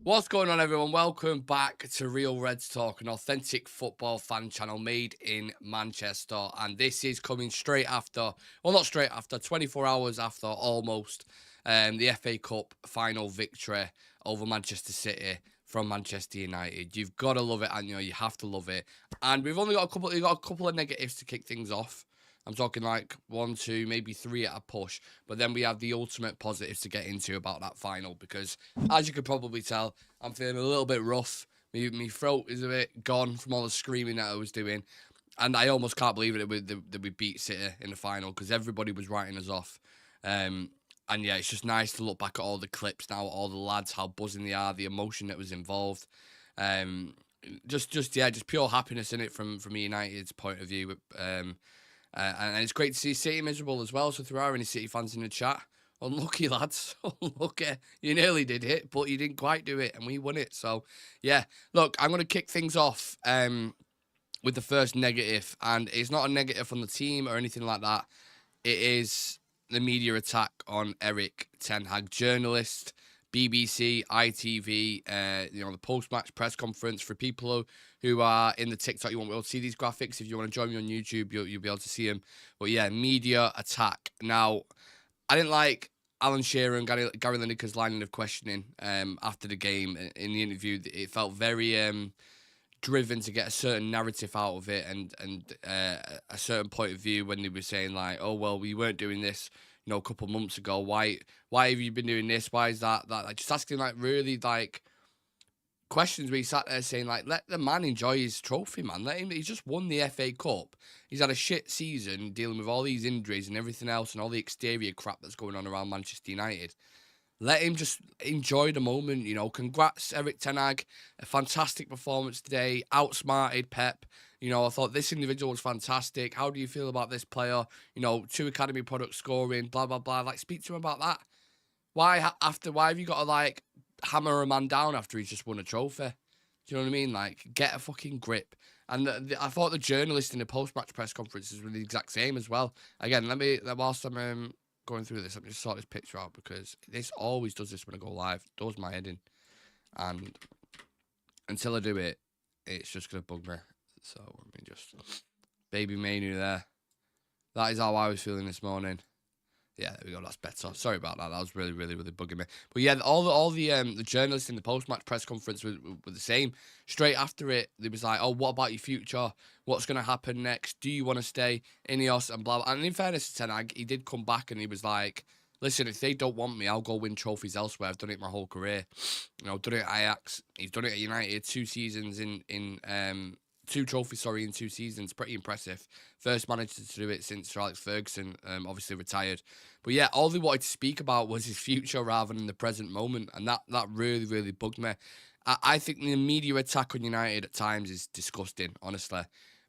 What's going on, everyone? Welcome back to Real Reds Talk, an authentic football fan channel made in Manchester. And this is coming straight after, well, not straight after, 24 hours after almost the FA Cup final victory over Manchester City from Manchester United. You've got to love it, and you have to love it. And we've only got a couple of negatives to kick things off. I'm talking like one, two, maybe three at a push. But then we have the ultimate positives to get into about that final because, as you could probably tell, I'm feeling a little bit rough. My throat is a bit gone from all the screaming that I was doing. And I almost can't believe it that we beat City in the final because everybody was writing us off. And yeah, it's just nice to look back at all the clips now, all the lads, how buzzing they are, the emotion that was involved. Just pure happiness in it from United's point of view. And it's great to see City miserable as well. So if there are any City fans in the chat, unlucky lads, unlucky. You nearly did it, but you didn't quite do it, and we won it. So yeah, look, I'm going to kick things off with the first negative, and it's not a negative from the team or anything like that. It is the media attack on Erik Ten Hag, journalist, BBC, ITV, the post-match press conference. For people who are in the TikTok, you won't be able to see these graphics. If you want to join me on YouTube, you'll be able to see them. But yeah, media attack. Now, I didn't like Alan Shearer and Gary Lineker's line of questioning after the game in the interview. It felt very driven to get a certain narrative out of it and a certain point of view when they were saying like, oh, well, we weren't doing this, a couple of months ago. Why have you been doing this? Why is that? Like, just asking like really like questions where he sat there saying like, let the man enjoy his trophy, man. Let him. He's just won the FA Cup. He's had a shit season dealing with all these injuries and everything else and all the exterior crap that's going on around Manchester United. Let him just enjoy the moment, Congrats, Erik Ten Hag. A fantastic performance today. Outsmarted Pep. I thought this individual was fantastic. How do you feel about this player? 2 academy products scoring, blah, blah, blah. Like, speak to him about that. Why have you got to, like, hammer a man down after he's just won a trophy? Do you know what I mean? Like, get a fucking grip. And I thought the journalist in the post-match press conferences were the exact same as well. Again, whilst I'm going through this, let me just sort this picture out because this always does this when I go live. It does my head in. And until I do it, it's just going to bug me. So, let me just... Baby Mainoo there. That is how I was feeling this morning. Yeah, there we go. That's better. Sorry about that. That was really, really, really bugging me. But yeah, all the journalists in the post-match press conference were the same. Straight after it, they was like, "Oh, what about your future? What's going to happen next? Do you want to stay Ineos and blah blah?" And in fairness to Ten Hag, he did come back and he was like, "Listen, if they don't want me, I'll go win trophies elsewhere. I've done it my whole career. Done it at Ajax. He's done it at United. 2 seasons in 2 trophies, in 2 seasons. Pretty impressive. First manager to do it since Sir Alex Ferguson, obviously retired. But yeah, all they wanted to speak about was his future rather than the present moment, and that really, really bugged me. I think the media attack on United at times is disgusting, honestly.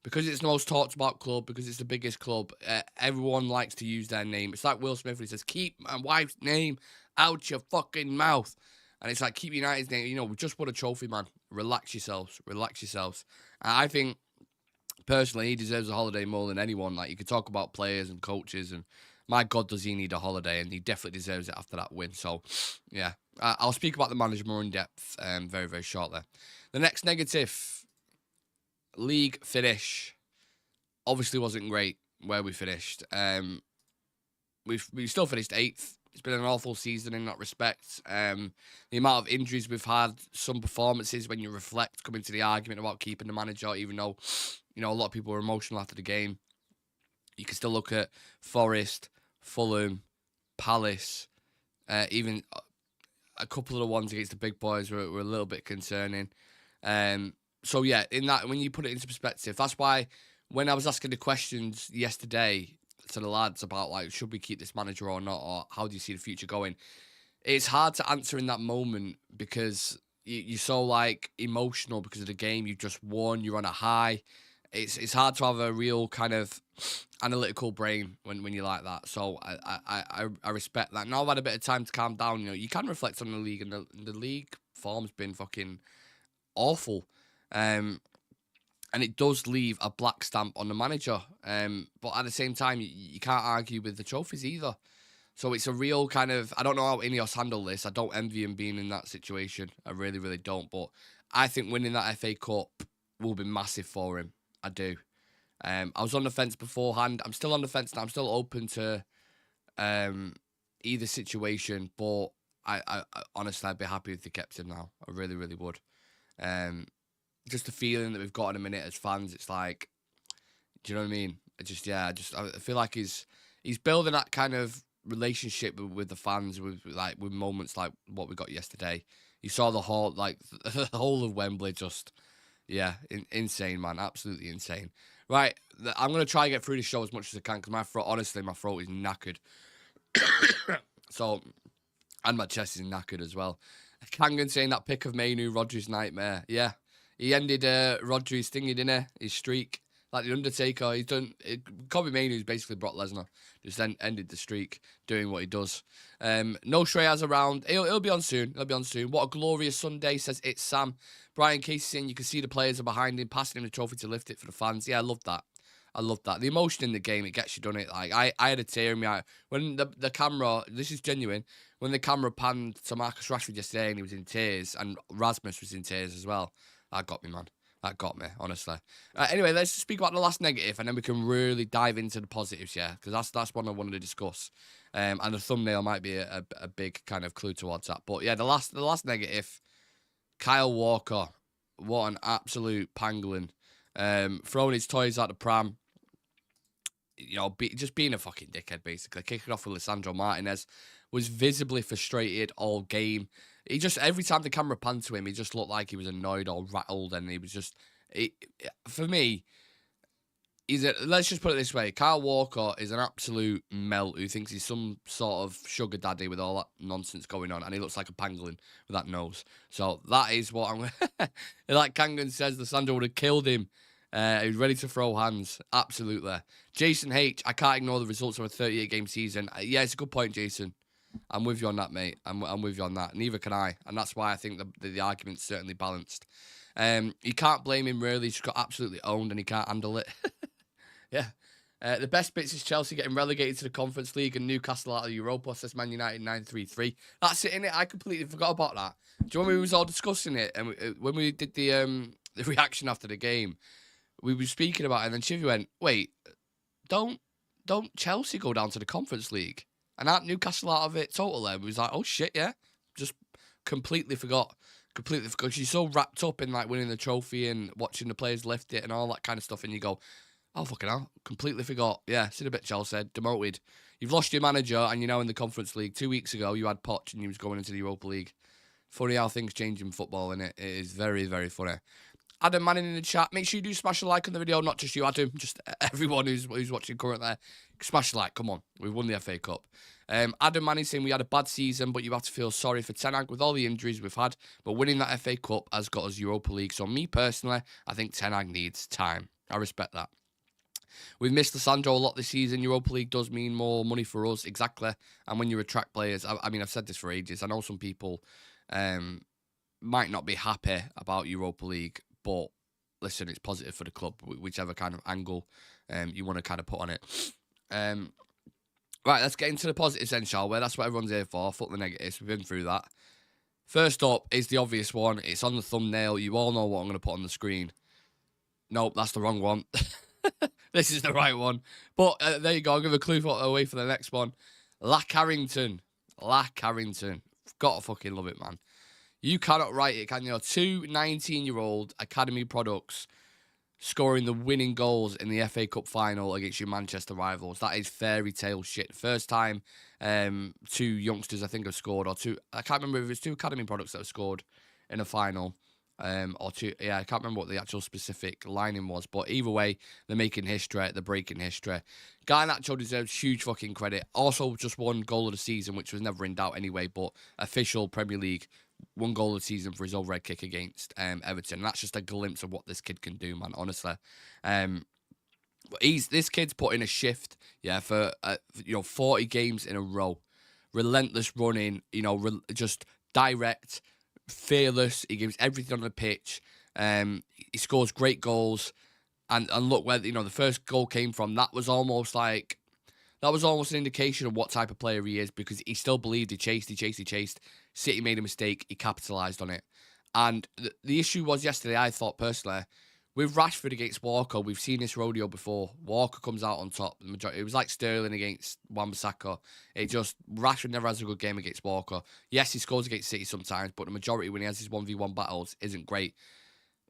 Because it's the most talked about club, because it's the biggest club, everyone likes to use their name. It's like Will Smith when he says, keep my wife's name out your fucking mouth. And it's like, keep United's name. We just won a trophy, man. Relax yourselves. Relax yourselves. And I think, personally, he deserves a holiday more than anyone. Like, you could talk about players and coaches, and my God, does he need a holiday? And he definitely deserves it after that win. So, yeah. I'll speak about the manager more in depth very, very shortly. The next negative, league finish. Obviously wasn't great where we finished. We still finished 8th. It's been an awful season in that respect. The amount of injuries we've had, some performances, when you reflect, coming to the argument about keeping the manager, even though, a lot of people were emotional after the game. You can still look at Forest, Fulham, Palace, even a couple of the ones against the big boys were a little bit concerning. So, yeah, in that, when you put it into perspective, that's why when I was asking the questions yesterday to the lads about, like, should we keep this manager or not, or how do you see the future going, it's hard to answer in that moment because you're so, like, emotional because of the game. You've just won. You're on a high. It's hard to have a real kind of analytical brain when you're like that. So I respect that. Now I've had a bit of time to calm down. You can reflect on the league, and the league form's been fucking awful. And it does leave a black stamp on the manager. But at the same time, you can't argue with the trophies either. So it's a real kind of, I don't know how Ineos handle this. I don't envy him being in that situation. I really, really don't. But I think winning that FA Cup will be massive for him. I do. I was on the fence beforehand. I'm still on the fence now. I'm still open to either situation. But I honestly, I'd be happy if they kept him now. I really, really would. Just the feeling that we've got in a minute as fans, it's like, do you know what I mean? I feel like he's building that kind of relationship with the fans, with moments like what we got yesterday. You saw the whole the whole of Wembley, just insane, man, absolutely insane. Right, I'm gonna try and get through the show as much as I can because my throat is knackered. So, and my chest is knackered as well. Kangan saying that pick of Mainoo, Rodri's nightmare. Yeah, he ended Rodri's thingy, didn't he? His streak. Like the Undertaker, he's done. Kobbie Mainoo's basically Brock Lesnar. Just then ended the streak doing what he does. No Shreyas around. He'll be on soon. What a glorious Sunday, says It's Sam. Brian Casey saying you can see the players are behind him, passing him the trophy to lift it for the fans. Yeah, I love that. The emotion in the game, it gets you, done it. Like I had a tear in my eye when the camera. This is genuine. When the camera panned to Marcus Rashford yesterday and he was in tears, and Rasmus was in tears as well. That got me, man. That got me, honestly. Anyway, let's speak about the last negative, and then we can really dive into the positives, yeah, because that's one I wanted to discuss. And the thumbnail might be a big kind of clue towards that. But yeah, the last negative, Kyle Walker, what an absolute pangolin. Throwing his toys out the pram, just being a fucking dickhead, basically. Kicking off with Lisandro Martinez, was visibly frustrated all game. He just, every time the camera panned to him, he just looked like he was annoyed or rattled, and he was just, for me, let's just put it this way, Kyle Walker is an absolute melt who thinks he's some sort of sugar daddy with all that nonsense going on, and he looks like a pangolin with that nose. So that is what I'm like Kangan says, Lisandro would have killed him. He was ready to throw hands. Absolutely. Jason H, I can't ignore the results of a 38-game season. Yeah, it's a good point, Jason. I'm with you on that, mate. I'm with you on that. Neither can I. And that's why I think the argument's certainly balanced. You can't blame him, really. He's got absolutely owned and he can't handle it. Yeah. The best bits is Chelsea getting relegated to the Conference League and Newcastle out of Europa, says Man United 933. That's it, innit? I completely forgot about that. Do you remember we was all discussing it? And when we did the reaction after the game, we were speaking about it, and then Chivy went, wait, don't Chelsea go down to the Conference League? And aren't Newcastle out of it totally? We was like, oh shit, yeah. Just completely forgot. She's so wrapped up in like winning the trophy and watching the players lift it and all that kind of stuff. And you go, oh fucking hell, completely forgot. Yeah, see the bit Chelsea said, demoted. You've lost your manager and you're now in the Conference League. 2 weeks ago, you had Poch and he was going into the Europa League. Funny how things change in football, innit? It is very, very funny. Adam Manning in the chat. Make sure you do smash a like on the video. Not just you, Adam. Just everyone who's watching currently. Smash a like. Come on. We've won the FA Cup. Adam Manning saying we had a bad season, but you have to feel sorry for Ten Hag with all the injuries we've had. But winning that FA Cup has got us Europa League. So me personally, I think Ten Hag needs time. I respect that. We've missed Lisandro a lot this season. Europa League does mean more money for us. Exactly. And when you attract players, I mean, I've said this for ages. I know some people might not be happy about Europa League, but listen, it's positive for the club, whichever kind of angle you want to kind of put on it. Right, let's get into the positives then, shall we? That's what everyone's here for. Fuck the negatives. We've been through that. First up is the obvious one. It's on the thumbnail. You all know what I'm going to put on the screen. Nope, that's the wrong one. This is the right one. But there you go. I'll give a clue away for the next one. Lack Harrington. Gotta fucking love it, man. You cannot write it, can you? 2 19-year-old academy products scoring the winning goals in the FA Cup final against your Manchester rivals. That is fairy tale shit. First time 2 youngsters, I think, have scored, or 2. I can't remember if it was 2 academy products that have scored in a final. Or 2. Yeah, I can't remember what the actual specific lining was. But either way, they're making history. They're breaking history. Garnacho deserves huge fucking credit. Also, just 1 goal of the season, which was never in doubt anyway. But official Premier League 1 goal of the season for his overhead kick against Everton. And that's just a glimpse of what this kid can do, man. Honestly, this kid's put in a shift, yeah, for 40 games in a row, relentless running, just direct, fearless. He gives everything on the pitch. He scores great goals, and look where the first goal came from. That was almost like That was almost an indication of what type of player he is, because he still believed, he chased. City made a mistake, he capitalised on it. And the issue was yesterday, I thought personally, with Rashford against Walker, we've seen this rodeo before. Walker comes out on top. It was like Sterling against Wan-Bissaka. Rashford never has a good game against Walker. Yes, he scores against City sometimes, but the majority when he has his 1v1 battles isn't great.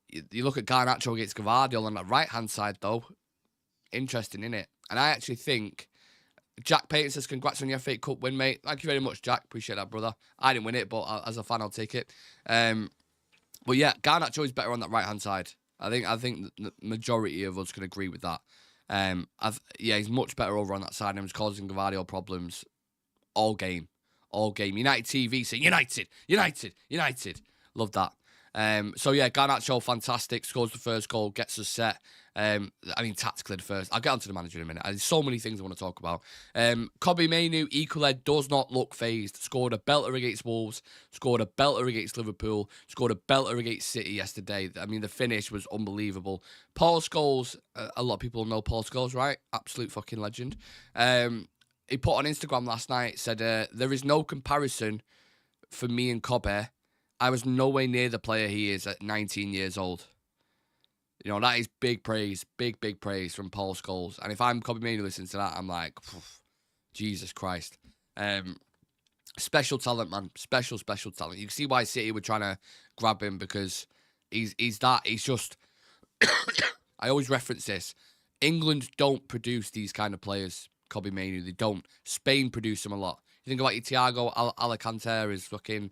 You look at Garnacho against Gvardiol on that right-hand side, though. Interesting, innit? And I actually think... Jack Payton says, congrats on your FA Cup win, mate. Thank you very much, Jack. Appreciate that, brother. I didn't win it, but as a fan, I'll take it. But yeah, Garnacho is better on that right-hand side. I think the majority of us can agree with that. He's much better over on that side, and he was causing Gvardiol problems all game. United TV saying, United. Love that. Garnacho, fantastic. Scores the first goal, gets us set. Tactically the first. I'll get onto the manager in a minute. There's so many things I want to talk about. Kobbie Mainoo, equally does not look phased. Scored a belter against Wolves. Scored a belter against Liverpool. Scored a belter against City yesterday. The finish was unbelievable. Paul Scholes, a lot of people know Paul Scholes, right? Absolute fucking legend. He put on Instagram last night, said, there is no comparison for me and Kobbie. I was nowhere near the player he is at 19 years old. That is big praise, big praise from Paul Scholes. And if I'm Kobbie Mainoo listening to that, I'm like, Jesus Christ. Special talent, man. Special talent. You can see why City were trying to grab him, because he's just... I always reference this. England don't produce these kind of players, Kobbie Mainoo. They don't. Spain produce them a lot. You think about your Thiago Alcantara, fucking...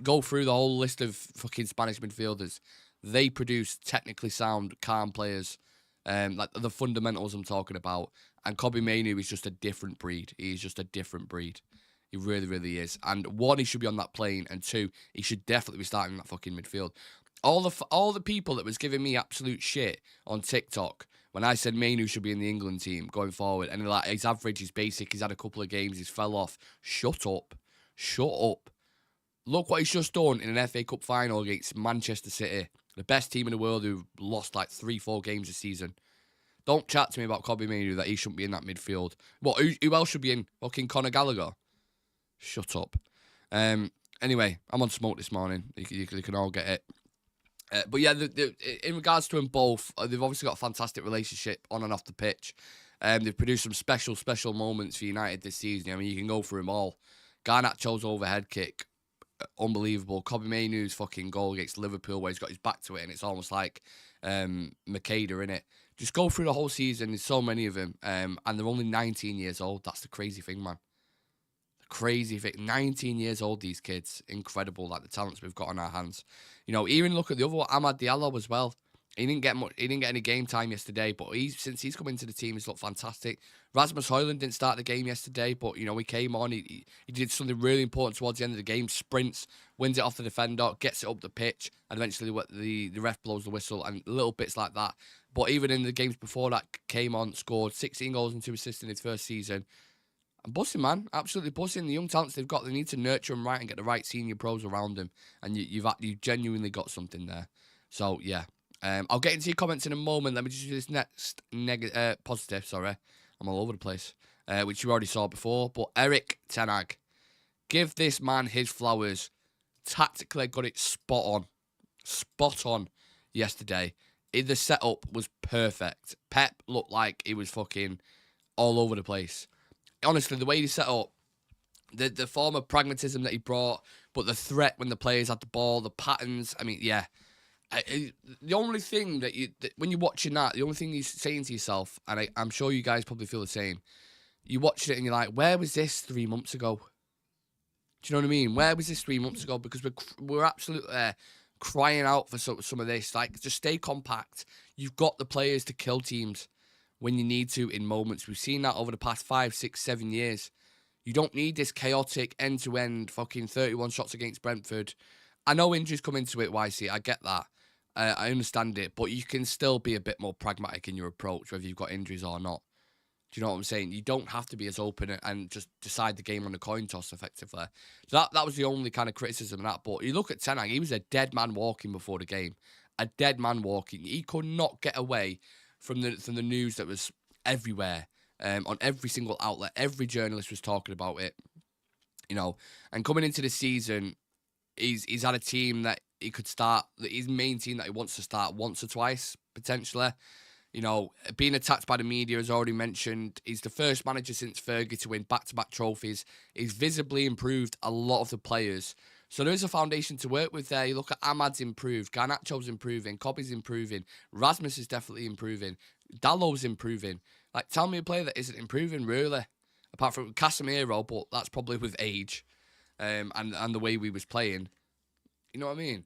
Go through the whole list of fucking Spanish midfielders. They produce technically sound, calm players, like the fundamentals I'm talking about. And Kobbie Mainoo is just a different breed. He's just a different breed. He really, really is. And one, he should be on that plane, and two, he should definitely be starting in that fucking midfield. All the people that was giving me absolute shit on TikTok when I said Mainoo should be in the England team going forward, and like his average is basic, he's had a couple of games, he's fell off. Shut up. Look what he's just done in an FA Cup final against Manchester City, the best team in the world who lost like 3-4 games this season. Don't chat to me about Kobbie Mainoo that he shouldn't be in that midfield. What? Who else should be in? Fucking Conor Gallagher? Shut up. Anyway, I'm on smoke this morning. You can all get it. But yeah, in regards to them both, they've obviously got a fantastic relationship on and off the pitch. They've produced some special moments for United this season. You can go through them all. Garnacho's overhead kick, unbelievable. Kobbie Mainoo's fucking goal against Liverpool where he's got his back to it and it's almost like Makeda, in it. Just go through the whole season. There's so many of them. And they're only 19 years old. That's the crazy thing, man. The crazy thing. 19 years old, these kids. Incredible, like the talents we've got on our hands. Even look at the other one, Amad Diallo as well. He didn't get any game time yesterday, but since he's come into the team, he's looked fantastic. Rasmus Højlund didn't start the game yesterday, but he came on. He did something really important towards the end of the game. Sprints, wins it off the defender, gets it up the pitch, and eventually the ref blows the whistle, and little bits like that. But even in the games before that, came on, scored 16 goals and 2 assists in his first season. And bussing, man, absolutely bussing. The young talents they've got, they need to nurture them right and get the right senior pros around them, and you've genuinely got something there. So yeah. I'll get into your comments in a moment. Let me just do this next positive. Sorry, I'm all over the place, which you already saw before. But Erik Ten Hag, give this man his flowers. Tactically got it spot on yesterday. The setup was perfect. Pep looked like he was fucking all over the place. Honestly, the way he set up, the form of pragmatism that he brought, but the threat when the players had the ball, the patterns. Yeah. The only thing that when you're watching that, the only thing you're saying to yourself, and I'm sure you guys probably feel the same, you watch it and you're like, where was this 3 months ago? Do you know what I mean? Where was this 3 months ago? Because we're absolutely crying out for some of this. Like, just stay compact. You've got the players to kill teams when you need to in moments. We've seen that over the past 5, 6, 7 years. You don't need this chaotic end-to-end fucking 31 shots against Brentford. I know injuries come into it, YC. I get that. I understand it, but you can still be a bit more pragmatic in your approach, whether you've got injuries or not. Do you know what I'm saying? You don't have to be as open and just decide the game on a coin toss, effectively. So that was the only kind of criticism of that. But you look at Ten Hag, he was a dead man walking before the game. A dead man walking. He could not get away from the news that was everywhere on every single outlet. Every journalist was talking about it, And coming into the season, he's had a team that he could start, his main team that he wants to start once or twice, potentially. Being attacked by the media, as already mentioned, he's the first manager since Fergie to win back-to-back trophies. He's visibly improved a lot of the players. So there is a foundation to work with there. You look at Ahmad's improved, Garnacho's improving, Kobbie's improving, Rasmus is definitely improving, Dallow's improving. Tell me a player that isn't improving, really. Apart from Casemiro, but that's probably with age and the way we was playing. You know what I mean?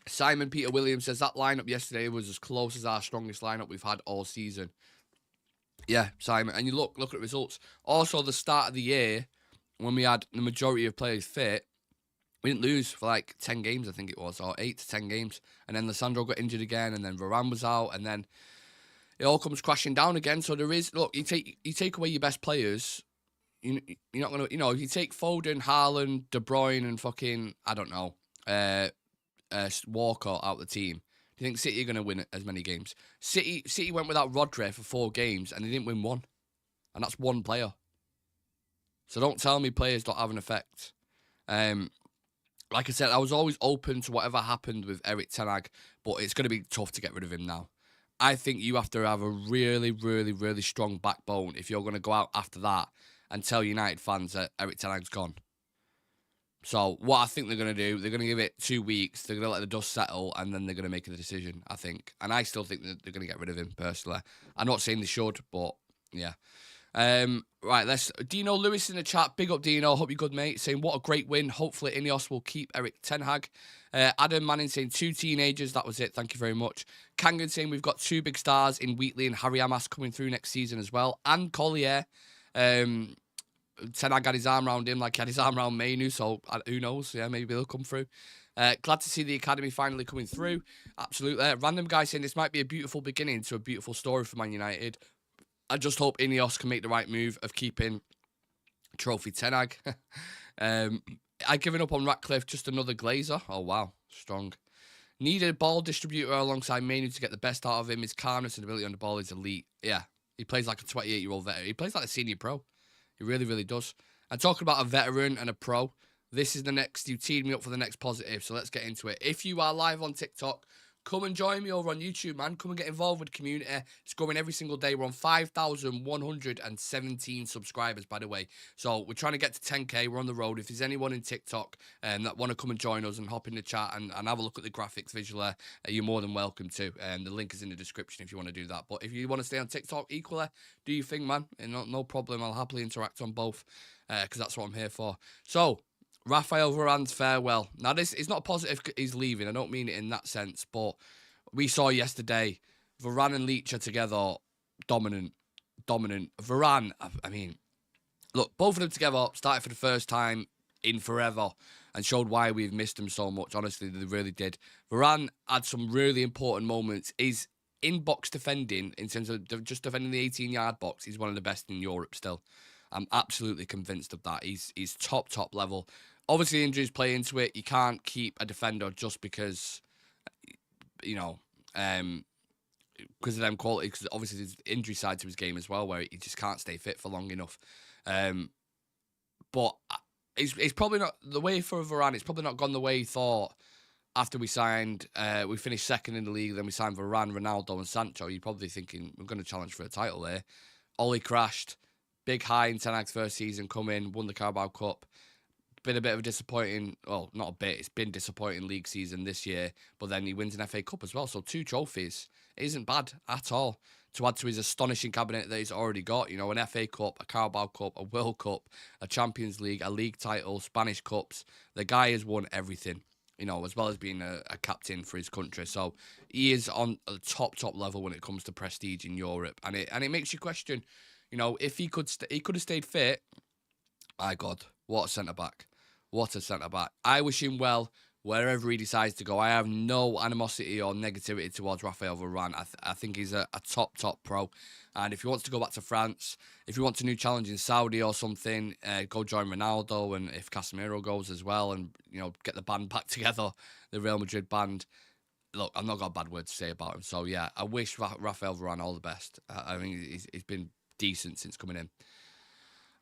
Simon Peter Williams says that lineup yesterday was as close as our strongest lineup we've had all season. Yeah, Simon. And you look at results. Also, the start of the year, when we had the majority of players fit, we didn't lose for 10 games, I think it was, or 8 to 10 games. And then Lissandro got injured again, and then Varane was out, and then it all comes crashing down again. So there is, look, you take away your best players, you're not going to, if you take Foden, Haaland, De Bruyne, and fucking, I don't know, Walker out the team, do you think City are going to win as many games? City went without Rodri for 4 games and they didn't win one, and that's one player. So don't tell me players don't have an effect. Like I said, I was always open to whatever happened with Erik ten Hag, but it's going to be tough to get rid of him now. I think you have to have a really, really, really strong backbone if you're going to go out after that and tell United fans that Erik ten Hag's gone. So what I think they're going to do, they're going to give it 2 weeks, they're going to let the dust settle, and then they're going to make a decision, I think. And I still think that they're going to get rid of him, personally. I'm not saying they should, but yeah. Right, let's... Dino Lewis in the chat. Big up, Dino. Hope you're good, mate. Saying, what a great win. Hopefully, Ineos will keep Erik ten Hag. Adam Manning saying, 2 teenagers. That was it. Thank you very much. Kangan saying, we've got 2 big stars in Wheatley and Harry Amas coming through next season as well. And Collier. Ten Hag had his arm around him like he had his arm around Mainoo, so who knows? Yeah, maybe they'll come through. Glad to see the academy finally coming through. Absolutely. Random guy saying this might be a beautiful beginning to a beautiful story for Man United. I just hope Ineos can make the right move of keeping Trophy ten Hag. I've given up on Ratcliffe, just another Glazer. Oh, wow. Strong. Needed a ball distributor alongside Mainoo to get the best out of him. His calmness and ability on the ball is elite. Yeah, he plays like a 28-year-old veteran. He plays like a senior pro. He really, really does. And talking about a veteran and a pro, this is the next, you teed me up for the next positive, so let's get into it. If you are live on TikTok, come and join me over on YouTube, man. Come and get involved with the community. It's growing every single day. We're on 5,117 subscribers, by the way. So we're trying to get to 10K. We're on the road. If there's anyone in TikTok that want to come and join us and hop in the chat and have a look at the graphics visually, you're more than welcome to. The link is in the description if you want to do that. But if you want to stay on TikTok equally, do your thing, man. No problem. I'll happily interact on both because that's what I'm here for. So, Raphael Varane's farewell. Now, this is not positive he's leaving. I don't mean it in that sense, but we saw yesterday Varane and Leach are together, dominant. Varane, I mean, look, both of them together started for the first time in forever and showed why we've missed them so much. Honestly, they really did. Varane had some really important moments. His in-box defending, in terms of just defending the 18-yard box, he's one of the best in Europe still. I'm absolutely convinced of that. He's top level. Obviously, injuries play into it. You can't keep a defender just because, because of them quality. Because obviously, there's the injury side to his game as well, where he just can't stay fit for long enough. But it's probably not the way for Varane. It's probably not gone the way he thought. After we signed, we finished second in the league. Then we signed Varane, Ronaldo, and Sancho. You're probably thinking we're going to challenge for a title there. Ollie crashed. Big high in ten Hag's first season. Come in, won the Carabao Cup. Been a bit of a disappointing, well, not a bit, it's been disappointing league season this year, but then he wins an FA Cup as well, so 2 trophies. It isn't bad at all to add to his astonishing cabinet that he's already got. An FA Cup, a Carabao Cup, a World Cup, a Champions League, a league title, Spanish Cups. The guy has won everything, as well as being a captain for his country. So he is on a top level when it comes to prestige in Europe, and it makes you question, if he could have stayed fit. My God, what a centre-back. What a centre-back. I wish him well wherever he decides to go. I have no animosity or negativity towards Raphael Varane. I think he's a top pro. And if he wants to go back to France, if he wants a new challenge in Saudi or something, go join Ronaldo. And if Casemiro goes as well and, get the band back together, the Real Madrid band, look, I've not got a bad word to say about him. So, yeah, I wish Rafael Varane all the best. I mean, he's been decent since coming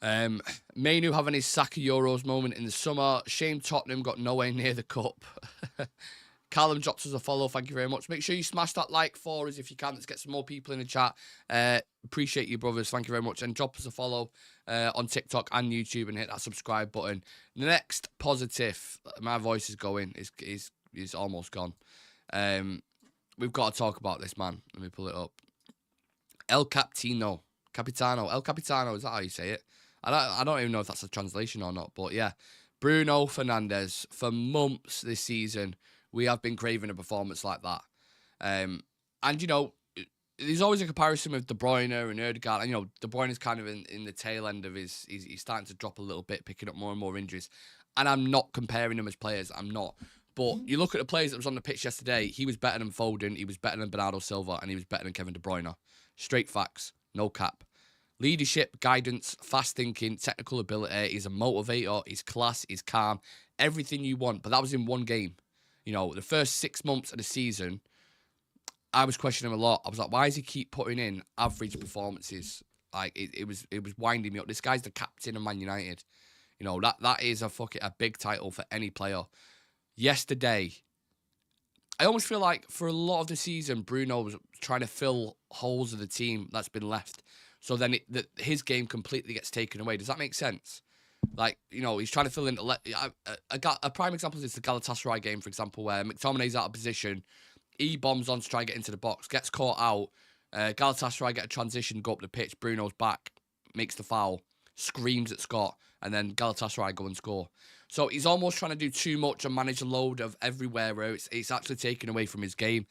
in. Mainoo having his Saka Euros moment in the summer. Shame Tottenham got nowhere near the cup. Callum drops us a follow. Thank you very much. Make sure you smash that like for us if you can. Let's get some more people in the chat. Appreciate you, brothers. Thank you very much. And drop us a follow on TikTok and YouTube and hit that subscribe button. The next positive, my voice is going, is almost gone. We've got to talk about this, man. Let me pull it up. El Capitano, is that how you say it? I don't even know if that's a translation or not, but yeah. Bruno Fernandes, for months this season, we have been craving a performance like that. And, you know, there's always a comparison with De Bruyne and Ødegaard. And, you know, De Bruyne is kind of in the tail end of he's starting to drop a little bit, picking up more and more injuries. And I'm not comparing them as players. I'm not. But you look at the players that was on the pitch yesterday, he was better than Foden, he was better than Bernardo Silva, and he was better than Kevin De Bruyne. Straight facts, no cap. Leadership, guidance, fast thinking, technical ability. He's a motivator. He's class. He's calm. Everything you want. But that was in one game. You know, the first 6 months of the season, I was questioning him a lot. I was like, why does he keep putting in average performances? Like, it was winding me up. This guy's the captain of Man United. You know, that is a big title for any player. Yesterday, I almost feel like for a lot of the season, Bruno was trying to fill holes of the team that's been left. So then his game completely gets taken away. Does that make sense? Like, you know, he's trying to fill in. A prime example is the Galatasaray game, for example, where McTominay's out of position. He bombs on to try and get into the box, gets caught out. Galatasaray get a transition, go up the pitch. Bruno's back, makes the foul, screams at Scott, and then Galatasaray go and score. So he's almost trying to do too much and manage a load of everywhere where it's actually taken away from his game.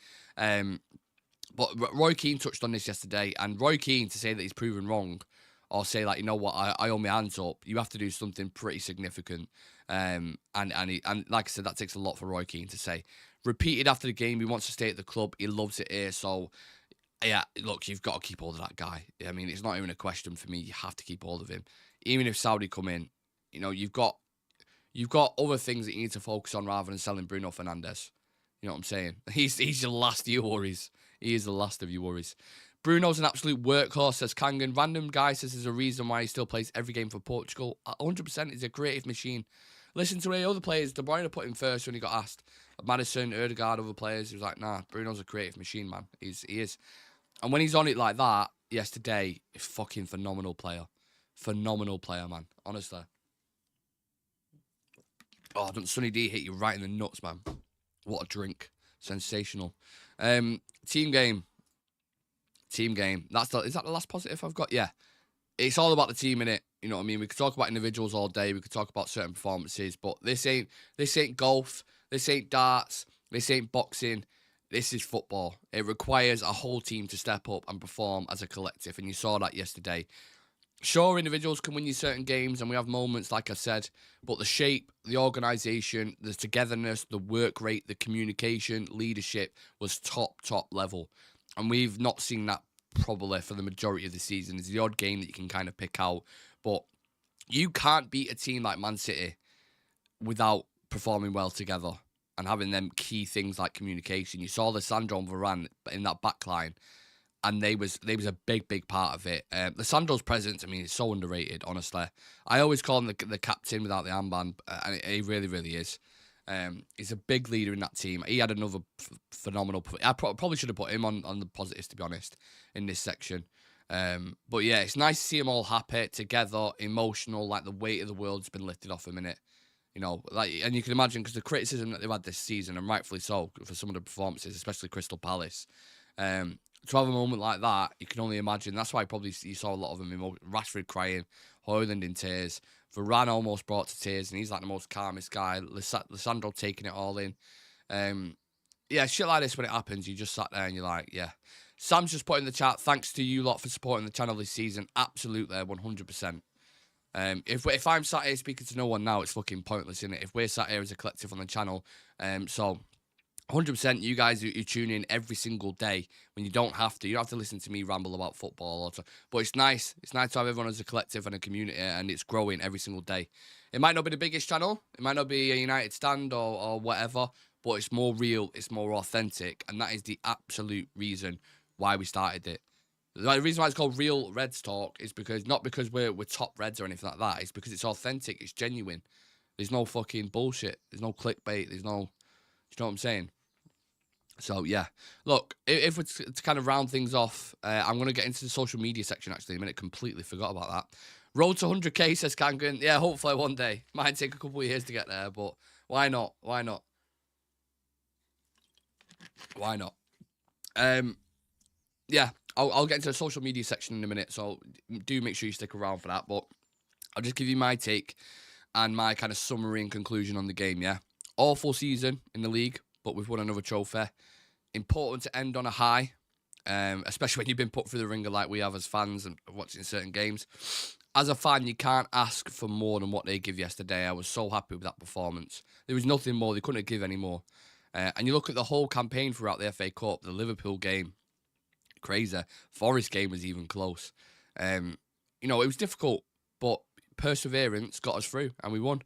But Roy Keane touched on this yesterday, and Roy Keane, to say that he's proven wrong, or say, like, you know what, I owe my hands up, you have to do something pretty significant. And like I said, that takes a lot for Roy Keane to say. Repeated after the game, he wants to stay at the club, he loves it here, so, yeah, look, you've got to keep hold of that guy. I mean, it's not even a question for me, you have to keep hold of him. Even if Saudi come in, you know, you've got other things that you need to focus on rather than selling Bruno Fernandes. You know what I'm saying? He's your last of your worries. He is the last of your worries. Bruno's an absolute workhorse, says Kangan. Random guy says there's a reason why he still plays every game for Portugal. 100%, he's a creative machine. Listen to the other players. De Bruyne put him first when he got asked. Maddison, Ødegaard, other players. He was like, nah, Bruno's a creative machine, man. He is. And when he's on it like that, yesterday, a fucking phenomenal player. Phenomenal player, man. Honestly. Oh, doesn't Sonny D hit you right in the nuts, man? What a drink. Sensational. Team game. Is that the last positive I've got? Yeah. It's all about the team, innit? You know what I mean? We could talk about individuals all day. We could talk about certain performances, but this ain't golf. This ain't darts. This ain't boxing. This is football. It requires a whole team to step up and perform as a collective, and you saw that yesterday. Sure, individuals can win you certain games, and we have moments, like I said, but the shape, the organisation, the togetherness, the work rate, the communication, leadership was top level. And we've not seen that probably for the majority of the season. It's the odd game that you can kind of pick out. But you can't beat a team like Man City without performing well together and having them key things like communication. You saw Lissandro and Varane in that back line, and they was a big part of it. Lissandro's presence, I mean, it's so underrated, honestly. I always call him the captain without the armband, and he really is. He's a big leader in that team. He had another phenomenal... I probably should have put him on the positives, to be honest, in this section. But yeah, it's nice to see them all happy, together, emotional, like the weight of the world's been lifted off them, innit? You know, like, and you can imagine, because the criticism that they've had this season, and rightfully so, for some of the performances, especially Crystal Palace, to have a moment like that, you can only imagine. That's why probably you saw a lot of them. Rashford crying, Højlund in tears, Varane almost brought to tears, and he's like the most calmest guy. Lissandro taking it all in. Yeah, shit like this when it happens, you just sat there and you're like, yeah. Sam's just put in the chat, thanks to you lot for supporting the channel this season. Absolutely, 100%. If I'm sat here speaking to no one now, it's fucking pointless, isn't it? If we're sat here as a collective on the channel, so 100%, you guys who tune in every single day when you don't have to. You don't have to listen to me ramble about football. But it's nice. It's nice to have everyone as a collective and a community, and it's growing every single day. It might not be the biggest channel. It might not be a United stand or whatever, but it's more real, it's more authentic, and that is the absolute reason why we started it. The reason why it's called Real Reds Talk is because not because we're top Reds or anything like that. It's because it's authentic, it's genuine. There's no fucking bullshit. There's no clickbait. There's no, you know what I'm saying? So, yeah. Look, if we're to kind of round things off, I'm going to get into the social media section, actually, in a minute. Completely forgot about that. Road to 100k, says Kangan. Yeah, hopefully one day. Might take a couple of years to get there, but why not? Why not? Why not? Yeah, I'll get into the social media section in a minute, so do make sure you stick around for that. But I'll just give you my take and my kind of summary and conclusion on the game, yeah? Awful season in the league, but we've won another trophy. Important to end on a high, especially when you've been put through the ringer like we have as fans and watching certain games. As a fan, you can't ask for more than what they give yesterday. I was so happy with that performance. There was nothing more. They couldn't give any more. And you look at the whole campaign throughout the FA Cup, the Liverpool game, crazy. Forest game was even close. You know, it was difficult, but perseverance got us through, and we won.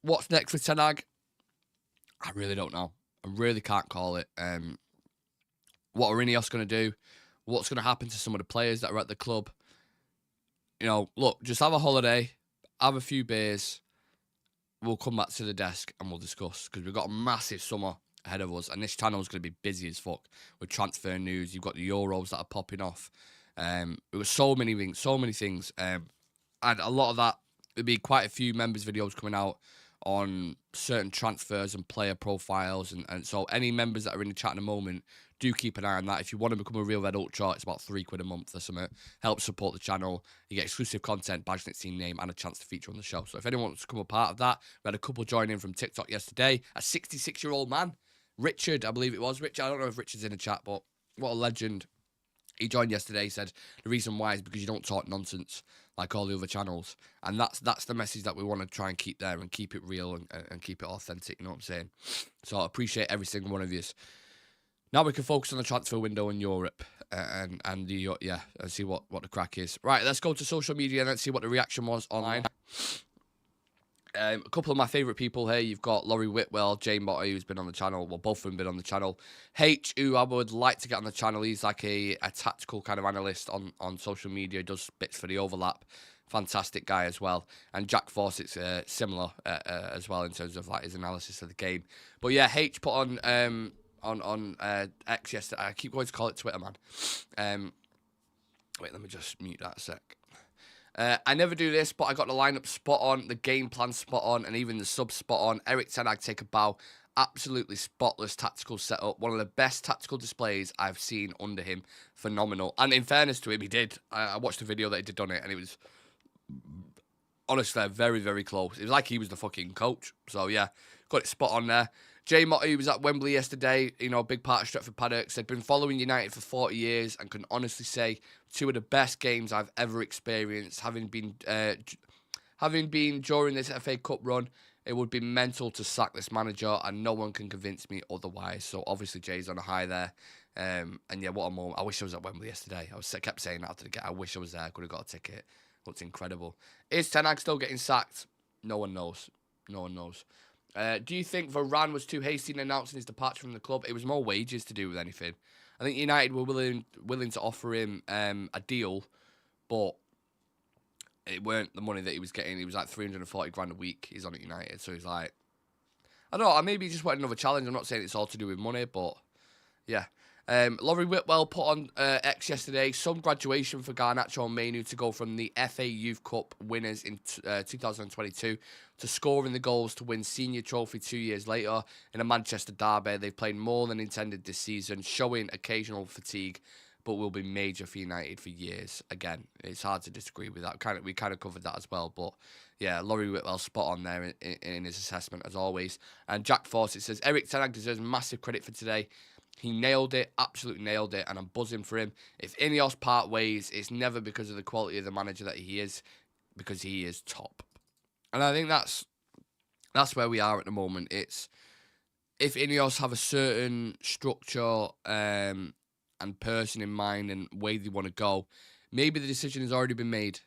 What's next for Ten Hag? I really don't know. I really can't call it. What are Ineos going to do? What's going to happen to some of the players that are at the club? You know, look, just have a holiday, have a few beers. We'll come back to the desk and we'll discuss, because we've got a massive summer ahead of us, and this channel is going to be busy as fuck with transfer news. You've got the Euros that are popping off. There were so many things, and a lot of that, there'll be quite a few members' videos coming out on certain transfers and player profiles, and so any members that are in the chat in a moment, do keep an eye on that. If you want to become a Real Red Ultra, it's about £3 a month or something. Help support the channel. You get exclusive content, badge next team name, and a chance to feature on the show. So if anyone wants to become a part of that, we had a couple join in from TikTok yesterday. A 66-year-old man, Richard, I believe it was. Richard, I don't know if Richard's in the chat, but what a legend. He joined yesterday. He said the reason why is because you don't talk nonsense like all the other channels, and that's the message that we want to try and keep there and keep it real and keep it authentic. You know what I'm saying? So I appreciate every single one of you. Now we can focus on the transfer window in Europe and see what the crack is. Right, let's go to social media and let's see what the reaction was online. A couple of my favourite people here. You've got Laurie Whitwell, Jay Motti, who's been on the channel. Well, both of them been on the channel. H, who I would like to get on the channel. He's like a tactical kind of analyst on social media. He does bits for the overlap. Fantastic guy as well. And Jack Fawcett's similar as well in terms of like his analysis of the game. But yeah, H put on X yesterday. I keep going to call it Twitter, man. Wait, let me just mute that a sec. I never do this, but I got the lineup spot on, the game plan spot on, and even the sub spot on. Erik Ten Hag, take a bow. Absolutely spotless tactical setup. One of the best tactical displays I've seen under him. Phenomenal. And in fairness to him, he did. I watched the video that he did on it, and it was honestly very, very close. It was like he was the fucking coach. So, yeah, got it spot on there. Jay Motti was at Wembley yesterday, you know, a big part of Stretford Paddock. Said, been following United for 40 years and can honestly say two of the best games I've ever experienced. Having been during this FA Cup run, it would be mental to sack this manager, and no one can convince me otherwise. So obviously Jay's on a high there. And yeah, what a moment. I wish I was at Wembley yesterday. Kept saying that after the game. I wish I was there. I could have got a ticket. Looked incredible. Is Ten Hag still getting sacked? No one knows. No one knows. Do you think Varane was too hasty in announcing his departure from the club? It was more wages to do with anything. I think United were willing to offer him a deal, but it weren't the money that he was getting. He was like 340 grand a week. He's on at United, so he's like, I don't know. Maybe he just wanted another challenge. I'm not saying it's all to do with money, but yeah. Laurie Whitwell put on X yesterday, some graduation for Garnacho and Mainoo to go from the FA Youth Cup winners in 2022 to scoring the goals to win senior trophy 2 years later in a Manchester derby. They've played more than intended this season, showing occasional fatigue, but will be major for United for years. Again, it's hard to disagree with that. We kind of covered that as well, but yeah, Laurie Whitwell spot on there in his assessment as always. And Jack Fawcett says, Erik Ten Hag deserves massive credit for today. He nailed it, absolutely nailed it, and I'm buzzing for him. If Ineos part ways, it's never because of the quality of the manager that he is, because he is top. And I think that's where we are at the moment. It's if Ineos have a certain structure and person in mind and way they want to go, maybe the decision has already been made.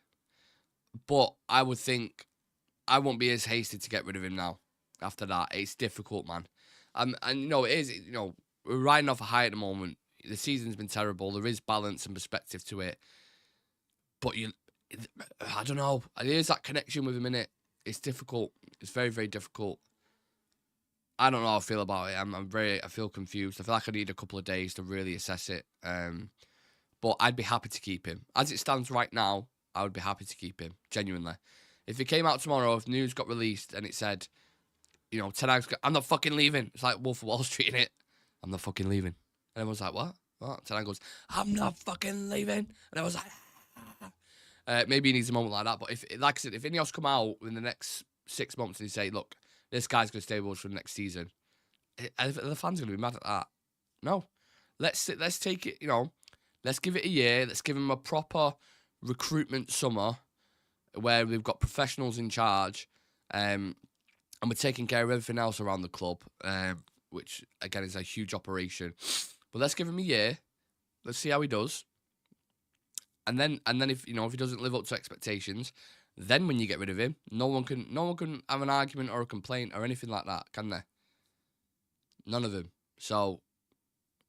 But I would think I won't be as hasty to get rid of him now. After that, it's difficult, man. And it is. We're riding off a high at the moment. The season's been terrible. There is balance and perspective to it, but I don't know. There's that connection with him in it. It's difficult. It's very, very difficult. I don't know how I feel about it. I feel confused. I feel like I need a couple of days to really assess it. But I'd be happy to keep him. As it stands right now, I would be happy to keep him, genuinely. If it came out tomorrow, if news got released and it said, Ten Hag's, I'm not fucking leaving. It's like Wolf of Wall Street, innit? I'm not fucking leaving. And everyone's like, what? Ten Hag goes, I'm not fucking leaving. And I was like, maybe he needs a moment like that. But like I said, if Ineos come out in the next 6 months and they say, look, this guy's going to stay with us for the next season, the fans are going to be mad at that. No. Let's take it, let's give it a year. Let's give him a proper recruitment summer where we've got professionals in charge and we're taking care of everything else around the club, which, again, is a huge operation. But let's give him a year. Let's see how he does. And then if he doesn't live up to expectations, then when you get rid of him, no one can have an argument or a complaint or anything like that, can they? None of them. So,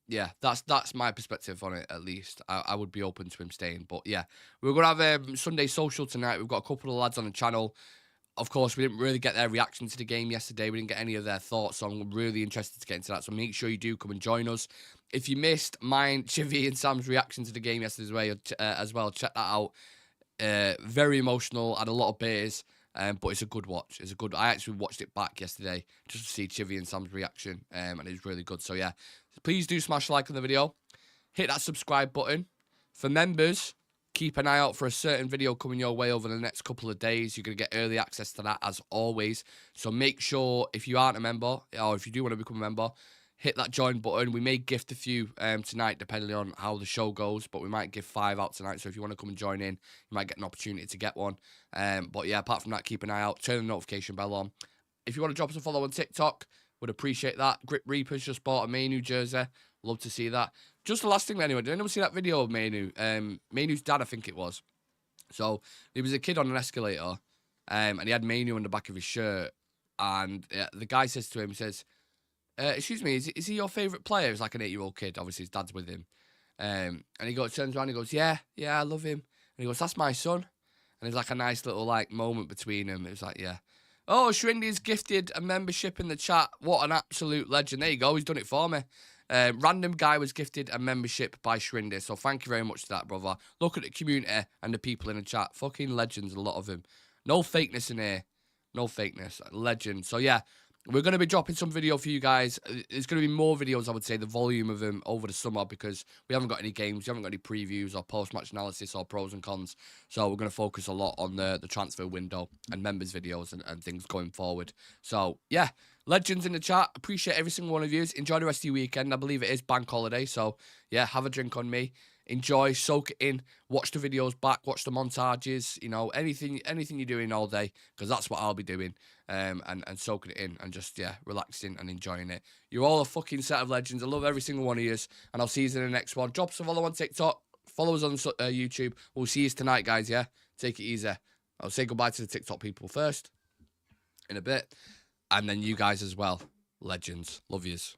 yeah, that's my perspective on it, at least. I would be open to him staying. But, yeah, we're going to have Sunday social tonight. We've got a couple of lads on the channel. Of course, we didn't really get their reaction to the game yesterday. We didn't get any of their thoughts, so I'm really interested to get into that. So make sure you do come and join us. If you missed mine, Chivy and Sam's reaction to the game yesterday as well, check that out. Very emotional, had a lot of beers, but it's a good watch. I actually watched it back yesterday just to see Chivy and Sam's reaction, and it was really good. So yeah, please do smash a like on the video. Hit that subscribe button. For members, keep an eye out for a certain video coming your way over the next couple of days. You're going to get early access to that as always. So make sure, if you aren't a member, or if you do want to become a member, hit that join button. We may gift a few tonight, depending on how the show goes, but we might give 5 out tonight. So if you want to come and join in, you might get an opportunity to get one. But yeah, apart from that, keep an eye out. Turn the notification bell on. If you want to drop us a follow on TikTok, would appreciate that. Grip Reapers just bought a Mainoo jersey. Love to see that. Just the last thing, anyway. Did anyone see that video of Mainoo? Mainoo's dad, I think it was. So there was a kid on an escalator, and he had Mainoo on the back of his shirt. And the guy says to him, he says, excuse me, is he your favourite player? He's like an 8-year-old kid. Obviously, his dad's with him. And he turns around and he goes, yeah, I love him. And he goes, that's my son. And there's like a nice little moment between them. It was like, yeah. Oh, Shrindy's gifted a membership in the chat. What an absolute legend. There you go. He's done it for me. Random guy was gifted a membership by Shrindy. So thank you very much for that, brother. Look at the community and the people in the chat. Fucking legends, a lot of them. No fakeness in here. No fakeness. Legend. So yeah. We're going to be dropping some video for you guys. There's going to be more videos, I would say, the volume of them over the summer because we haven't got any games, we haven't got any previews or post-match analysis or pros and cons. So we're going to focus a lot on the transfer window and members videos and things going forward. So, yeah, legends in the chat. Appreciate every single one of you. Enjoy the rest of your weekend. I believe it is bank holiday. So, yeah, have a drink on me. Enjoy, soak it in, watch the videos back, watch the montages, anything you're doing all day, because that's what I'll be doing, and soaking it in and just, yeah, relaxing and enjoying it. You're all a fucking set of legends. I love every single one of you, and I'll see you in the next one. Drop us a follow on TikTok, follow us on YouTube. We'll see you tonight, guys, yeah? Take it easy. I'll say goodbye to the TikTok people first, in a bit, and then you guys as well. Legends. Love yous.